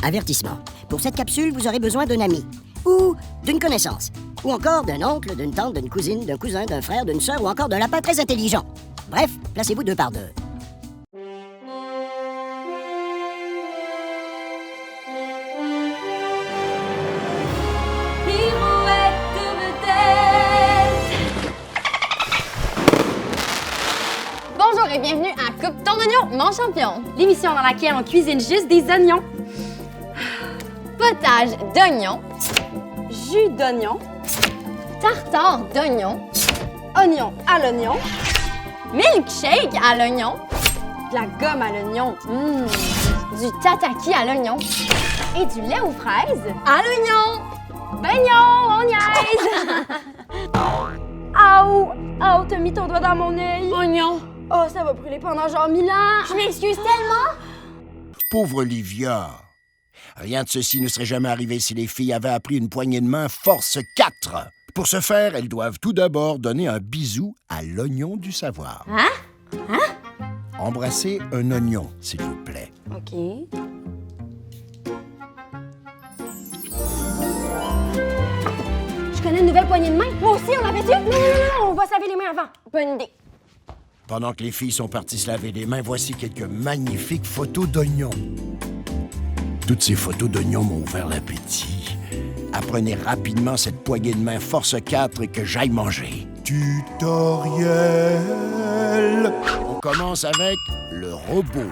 Avertissement. Pour cette capsule, vous aurez besoin d'un ami. Ou d'une connaissance. Ou encore d'un oncle, d'une tante, d'une cousine, d'un cousin, d'un frère, d'une sœur ou encore d'un lapin très intelligent. Bref, placez-vous 2 par 2. Bonjour et bienvenue à Coupe ton oignon, mon champion. L'émission dans laquelle on cuisine juste des oignons. Potage d'oignons, Jus d'oignon, tartare d'oignons, oignon à l'oignon, milkshake à l'oignon, de la gomme à l'oignon, du tataki à l'oignon et du lait aux fraises à l'oignon. Bagnon, on niaise! Aouh! Oh, t'as mis ton doigt dans mon œil. Oignon. Oh, ça va brûler pendant genre 1000 ans. Je m'excuse tellement. Pauvre Livia! Rien de ceci ne serait jamais arrivé si les filles avaient appris une poignée de main force 4. Pour ce faire, elles doivent tout d'abord donner un bisou à l'oignon du savoir. Hein? Embrassez un oignon, s'il vous plaît. OK. Je connais une nouvelle poignée de main. Moi aussi, on l'avait-tu? Non, on va se laver les mains avant. Bonne idée. Pendant que les filles sont parties se laver les mains, voici quelques magnifiques photos d'oignons. Toutes ces photos d'oignons m'ont ouvert l'appétit. Apprenez rapidement cette poignée de main force 4 et que j'aille manger. Tutoriel! On commence avec le robot.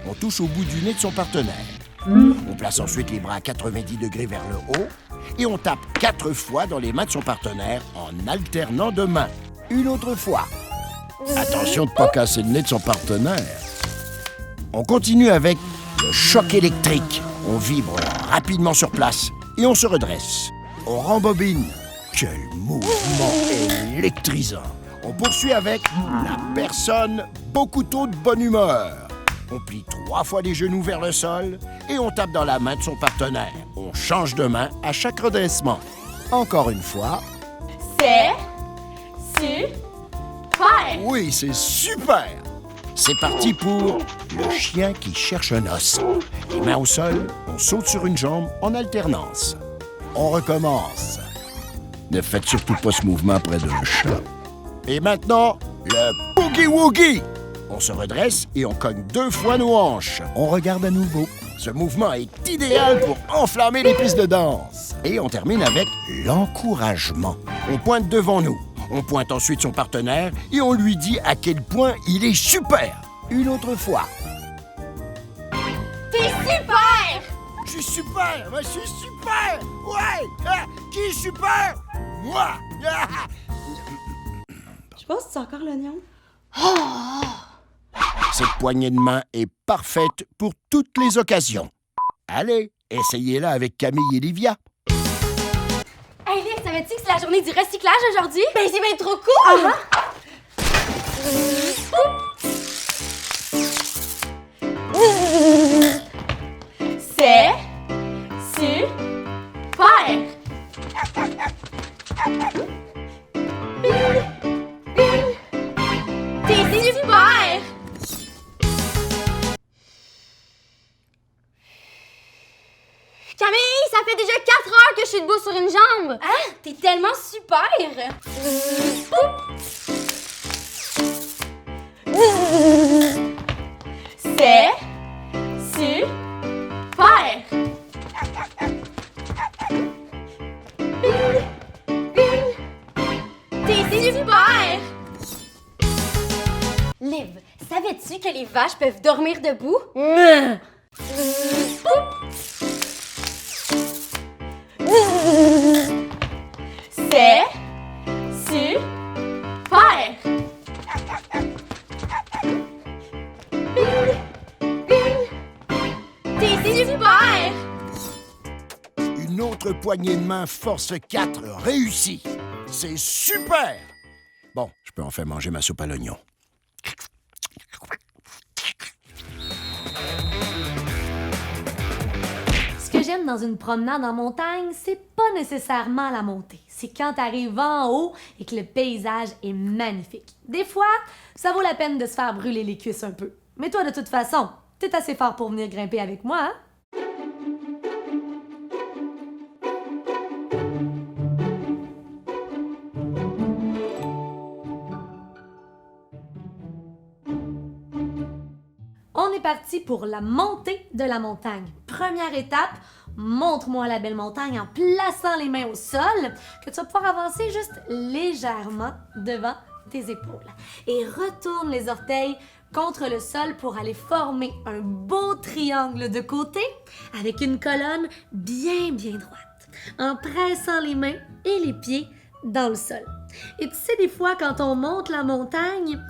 On touche au bout du nez de son partenaire. On place ensuite les bras à 90 degrés vers le haut et on tape 4 fois dans les mains de son partenaire en alternant de mains. Une autre fois. Attention de ne pas casser le nez de son partenaire. On continue avec le choc électrique. On vibre rapidement sur place et on se redresse. On rembobine. Quel mouvement électrisant. On poursuit avec la personne beaucoup trop de bonne humeur. On plie 3 fois les genoux vers le sol et on tape dans la main de son partenaire. On change de main à chaque redressement. Encore une fois. C'est super. Oui, c'est super! C'est parti pour le chien qui cherche un os. Les mains au sol, on saute sur une jambe en alternance. On recommence. Ne faites surtout pas ce mouvement près d'un chat. Et maintenant, le boogie-woogie. On se redresse et on cogne 2 fois nos hanches. On regarde à nouveau. Ce mouvement est idéal pour enflammer les pistes de danse. Et on termine avec l'encouragement. On pointe devant nous. On pointe ensuite son partenaire et on lui dit à quel point il est super. Une autre fois. T'es super! Je suis super! Moi, je suis super! Ouais! Ah, qui est super? Moi! Ah! Je sais pas si c'est encore l'oignon. Cette poignée de main est parfaite pour toutes les occasions. Allez, essayez-la avec Camille et Livia. Hey, Liv, savais-tu que c'est la journée du recyclage aujourd'hui? Ben, c'est bien trop cool! C'est super! T'es super! Camille, ça fait déjà 4 heures que je suis debout sur une jambe! Hein? T'es tellement super! C'est super! T'es super! Liv, savais-tu que les vaches peuvent dormir debout? C'est super! T'es super! Une autre poignée de main force 4 réussie. C'est super! Bon, je peux enfin manger ma soupe à l'oignon. Ce que j'aime dans une promenade en montagne, c'est pas nécessairement la montée. C'est quand t'arrives en haut et que le paysage est magnifique. Des fois, ça vaut la peine de se faire brûler les cuisses un peu. Mais toi, de toute façon, t'es assez fort pour venir grimper avec moi, hein? On est parti pour la montée de la montagne. Première étape, montre-moi la belle montagne en plaçant les mains au sol, que tu vas pouvoir avancer juste légèrement devant tes épaules. Et retourne les orteils contre le sol pour aller former un beau triangle de côté avec une colonne bien droite, en pressant les mains et les pieds dans le sol. Et tu sais, des fois, quand on monte la montagne,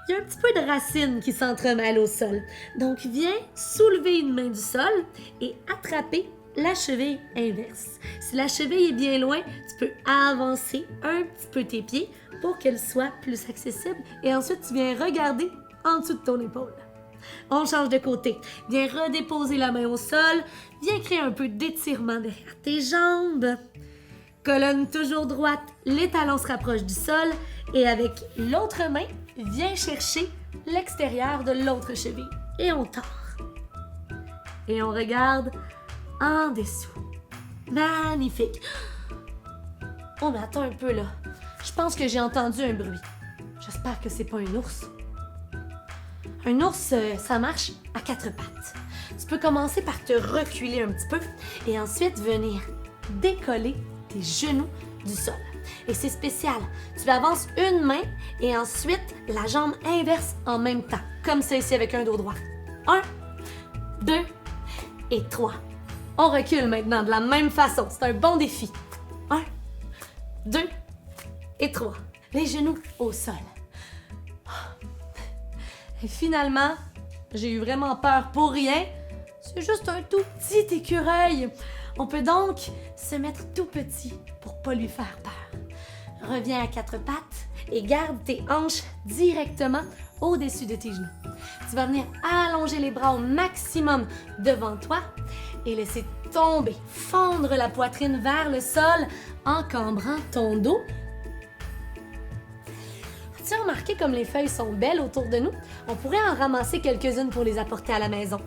il y a un petit peu de racines qui s'entremêlent au sol. Donc, viens soulever une main du sol et attraper la cheville inverse. Si la cheville est bien loin, tu peux avancer un petit peu tes pieds pour qu'elle soit plus accessible. Et ensuite, tu viens regarder en dessous de ton épaule. On change de côté. Viens redéposer la main au sol. Viens créer un peu d'étirement derrière tes jambes. Colonne toujours droite, les talons se rapprochent du sol. Et avec l'autre main, viens chercher l'extérieur de l'autre cheville. Et on tord. Et on regarde en dessous. Magnifique. Oh, mais attends un peu, là. Je pense que j'ai entendu un bruit. J'espère que c'est pas un ours. Un ours, ça marche à 4 pattes. Tu peux commencer par te reculer un petit peu et ensuite venir décoller tes genoux du sol. Et c'est spécial. Tu avances une main et ensuite la jambe inverse en même temps, comme ça ici avec un dos droit. 1, 2 et 3. On recule maintenant de la même façon. C'est un bon défi. 1, 2 et 3. Les genoux au sol. Et finalement, j'ai eu vraiment peur pour rien. C'est juste un tout petit écureuil. On peut donc se mettre tout petit pour pas lui faire peur. Reviens à 4 pattes et garde tes hanches directement au-dessus de tes genoux. Tu vas venir allonger les bras au maximum devant toi et laisser tomber, fondre la poitrine vers le sol en cambrant ton dos. As-tu remarqué comme les feuilles sont belles autour de nous? On pourrait en ramasser quelques-unes pour les apporter à la maison.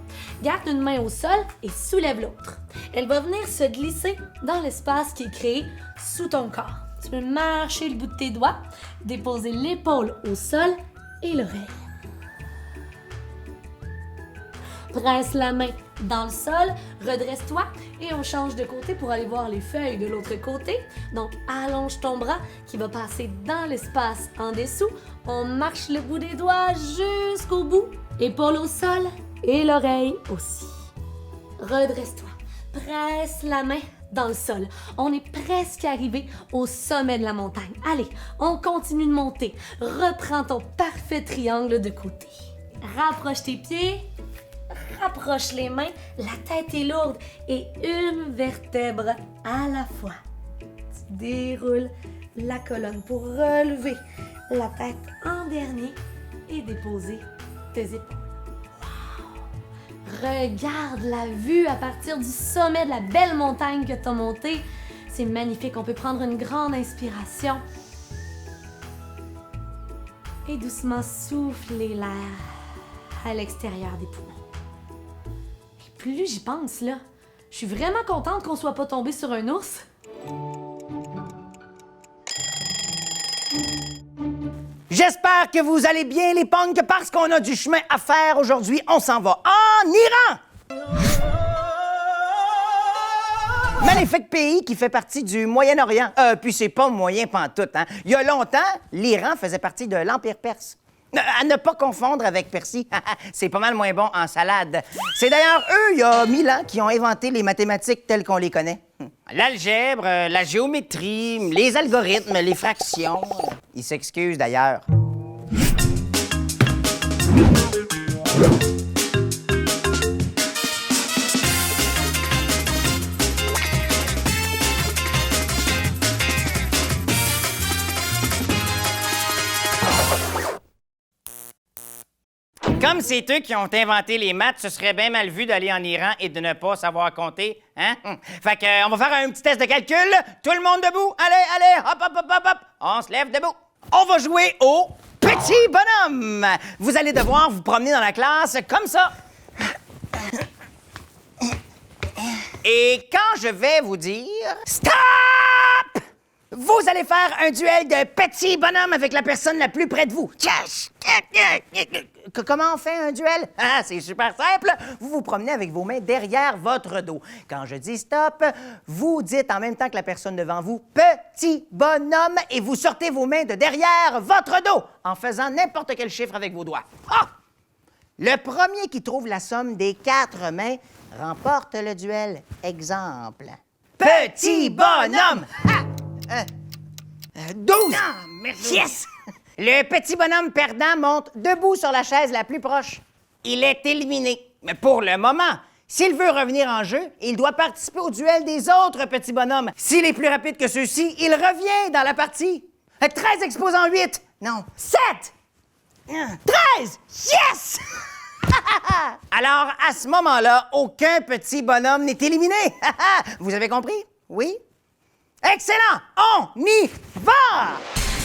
Garde une main au sol et soulève l'autre. Elle va venir se glisser dans l'espace qui est créé sous ton corps. Tu peux marcher le bout de tes doigts, déposer l'épaule au sol et l'oreille. Presse la main dans le sol, redresse-toi et on change de côté pour aller voir les feuilles de l'autre côté. Donc, allonge ton bras qui va passer dans l'espace en dessous. On marche le bout des doigts jusqu'au bout. Épaule au sol et l'oreille aussi. Redresse-toi. Presse la main dans le sol. On est presque arrivé au sommet de la montagne. Allez, on continue de monter. Reprends ton parfait triangle de côté. Rapproche tes pieds. Rapproche les mains, la tête est lourde et une vertèbre à la fois. Tu déroules la colonne pour relever la tête en dernier et déposer tes épaules. Wow! Regarde la vue à partir du sommet de la belle montagne que tu as montée. C'est magnifique, on peut prendre une grande inspiration et doucement souffler l'air à l'extérieur des poumons. Plus j'y pense, là, je suis vraiment contente qu'on soit pas tombé sur un ours. J'espère que vous allez bien, les punks, parce qu'on a du chemin à faire aujourd'hui. On s'en va en Iran! Magnifique pays qui fait partie du Moyen-Orient. Puis c'est pas moyen pantoute, hein. Il y a longtemps, l'Iran faisait partie de l'Empire perse. À ne pas confondre avec Percy. C'est pas mal moins bon en salade. C'est d'ailleurs eux, il y a 1000 ans, qui ont inventé les mathématiques telles qu'on les connaît. L'algèbre, la géométrie, les algorithmes, les fractions. Ils s'excusent d'ailleurs. Comme c'est eux qui ont inventé les maths, ce serait bien mal vu d'aller en Iran et de ne pas savoir compter, hein? Fait que, on va faire un petit test de calcul. Tout le monde debout. Allez, hop, hop, hop, hop, hop. On se lève debout. On va jouer au petit bonhomme. Vous allez devoir vous promener dans la classe comme ça. Et quand je vais vous dire stop, vous allez faire un duel de petits bonhommes avec la personne la plus près de vous. Comment on fait un duel? Ah, c'est super simple. Vous vous promenez avec vos mains derrière votre dos. Quand je dis stop, vous dites en même temps que la personne devant vous petit bonhomme et vous sortez vos mains de derrière votre dos en faisant n'importe quel chiffre avec vos doigts. Ah! Le premier qui trouve la somme des 4 mains remporte le duel. Exemple. Petit bonhomme! 12! Ah, merci. Yes! Le petit bonhomme perdant monte debout sur la chaise la plus proche. Il est éliminé. Mais pour le moment, s'il veut revenir en jeu, il doit participer au duel des autres petits bonhommes. S'il est plus rapide que ceux-ci, il revient dans la partie. 13 exposant 8. Non. 7! 13! Yes! Alors, à ce moment-là, aucun petit bonhomme n'est éliminé. Vous avez compris? Oui? Excellent! On y va!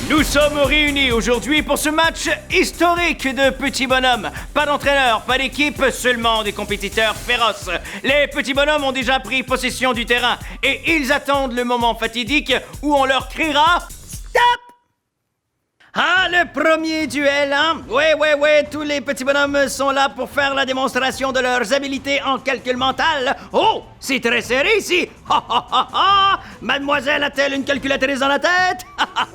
Nous sommes réunis aujourd'hui pour ce match historique de petits bonhommes. Pas d'entraîneur, pas d'équipe, seulement des compétiteurs féroces. Les petits bonhommes ont déjà pris possession du terrain et ils attendent le moment fatidique où on leur criera « Stop !» Ah, le premier duel, hein? Ouais, tous les petits bonhommes sont là pour faire la démonstration de leurs habiletés en calcul mental. Oh, c'est très serré ici! Mademoiselle a-t-elle une calculatrice dans la tête?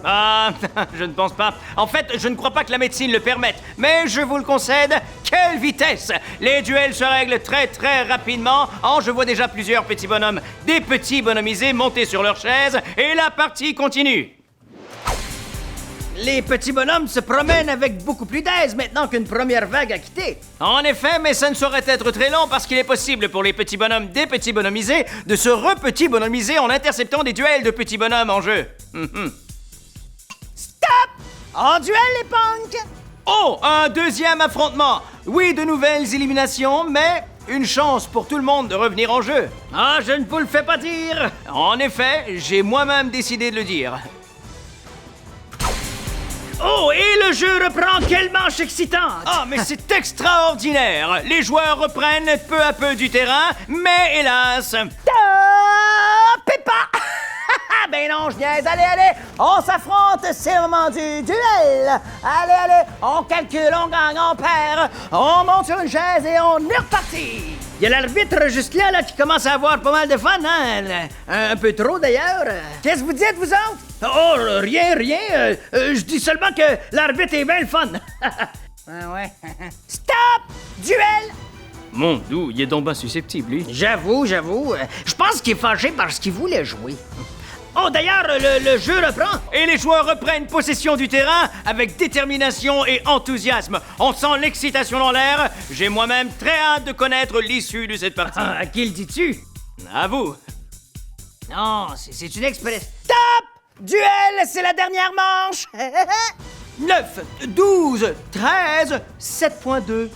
Ah, je ne pense pas. En fait, je ne crois pas que la médecine le permette, mais je vous le concède, quelle vitesse! Les duels se règlent très rapidement. Oh, je vois déjà plusieurs petits bonhommes, des petits bonhommisés montés sur leur chaise, et la partie continue. Les petits bonhommes se promènent avec beaucoup plus d'aise maintenant qu'une première vague a quitté. En effet, mais ça ne saurait être très long parce qu'il est possible pour les petits bonhommes des petits bonhommisés de se re-petits bonhommiser en interceptant des duels de petits bonhommes en jeu. Stop! En duel, les punks! Oh, un deuxième affrontement. Oui, de nouvelles éliminations, mais une chance pour tout le monde de revenir en jeu. Ah, je ne vous le fais pas dire. En effet, j'ai moi-même décidé de le dire. Oh, et le jeu reprend, quelle manche excitante! Ah, mais c'est extraordinaire! Les joueurs reprennent peu à peu du terrain, mais hélas... Péppa! Ben non, je niaise. Allez, on s'affronte, c'est le moment du duel! Allez, on calcule, on gagne, on perd, on monte sur une chaise et on est reparti! Il y a l'arbitre juste là qui commence à avoir pas mal de fun, hein? Un peu trop, d'ailleurs. Qu'est-ce que vous dites, vous autres? Oh, rien. Je dis seulement que l'arbitre est bien le fun. Ouais. Stop! Duel! Mon Dieu, il est donc bien susceptible, lui. J'avoue. Je pense qu'il est fâché parce qu'il voulait jouer. Oh, d'ailleurs, le jeu reprend. Et les joueurs reprennent possession du terrain avec détermination et enthousiasme. On sent l'excitation dans l'air. J'ai moi-même très hâte de connaître l'issue de cette partie. À qui le dis-tu? À vous. Non, c'est une expression. Stop! Duel, c'est la dernière manche. 9, 12, 13, 7.2.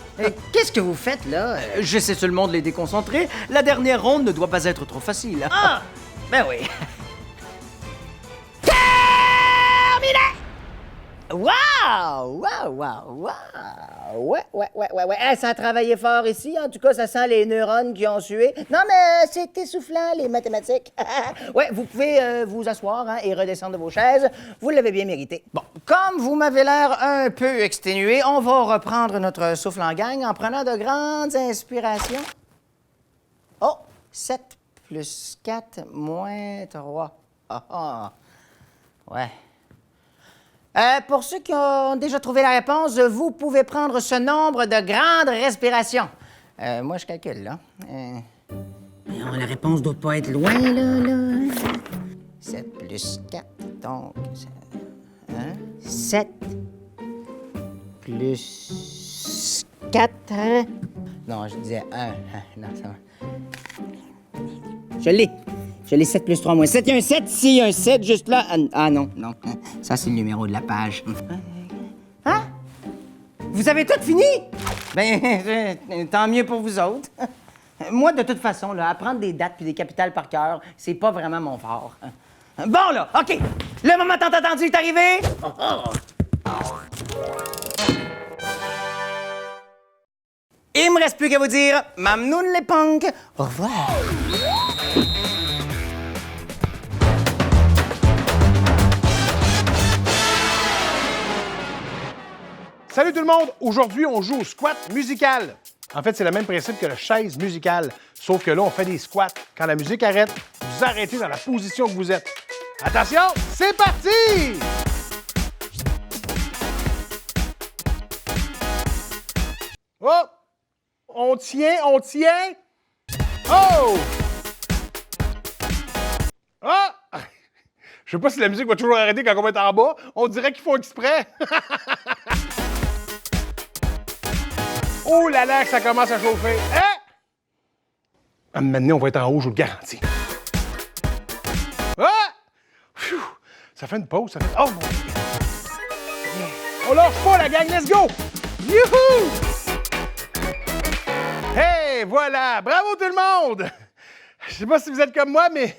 Qu'est-ce que vous faites, là? J'essaie seulement de les déconcentrer. La dernière ronde ne doit pas être trop facile. Ah! Ben oui. Wow! Ouais. Ça a travaillé fort ici. En tout cas, ça sent les neurones qui ont sué. Non, mais c'est essoufflant, les mathématiques. Ouais, vous pouvez vous asseoir et redescendre de vos chaises. Vous l'avez bien mérité. Bon, comme vous m'avez l'air un peu exténué, on va reprendre notre souffle en gang en prenant de grandes inspirations. Oh! 7 plus 4 moins 3. Ouais. Pour ceux qui ont déjà trouvé la réponse, vous pouvez prendre ce nombre de grandes respirations. Moi, je calcule, là. La réponse doit pas être loin, là. 7 plus 4, donc... 7 plus 4... Non, je disais 1. Non, ça va. Je l'ai. 7 plus 3 moins 7. Il y a un 7 ici, il y a un 7 juste là. Ah non. Ça, c'est le numéro de la page. Hein? Vous avez tout fini? Ben, tant mieux pour vous autres. Moi, de toute façon, là, apprendre des dates puis des capitales par cœur, c'est pas vraiment mon fort. Bon, là, OK. Le moment tant attendu est arrivé. Et me reste plus qu'à vous dire Mamnoun les punks. Au revoir. Salut tout le monde! Aujourd'hui, on joue au squat musical. En fait, c'est le même principe que la chaise musicale, sauf que là, on fait des squats. Quand la musique arrête, vous arrêtez dans la position que vous êtes. Attention, c'est parti! Oh! On tient, on tient! Oh! Ah! Je sais pas si la musique va toujours arrêter quand on va être en bas. On dirait qu'ils font exprès. Oh là là, que ça commence à chauffer. Hein? Maintenant, on va être en haut, je vous le garantis. Ah! Phew! Ça fait une pause, ça fait... Oh mon Dieu! On lâche pas, la gang, let's go! Youhou! Hey, voilà! Bravo tout le monde! Je sais pas si vous êtes comme moi, mais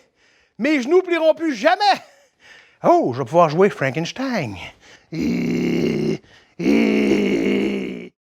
mes genoux plieront plus jamais! Oh, je vais pouvoir jouer Frankenstein.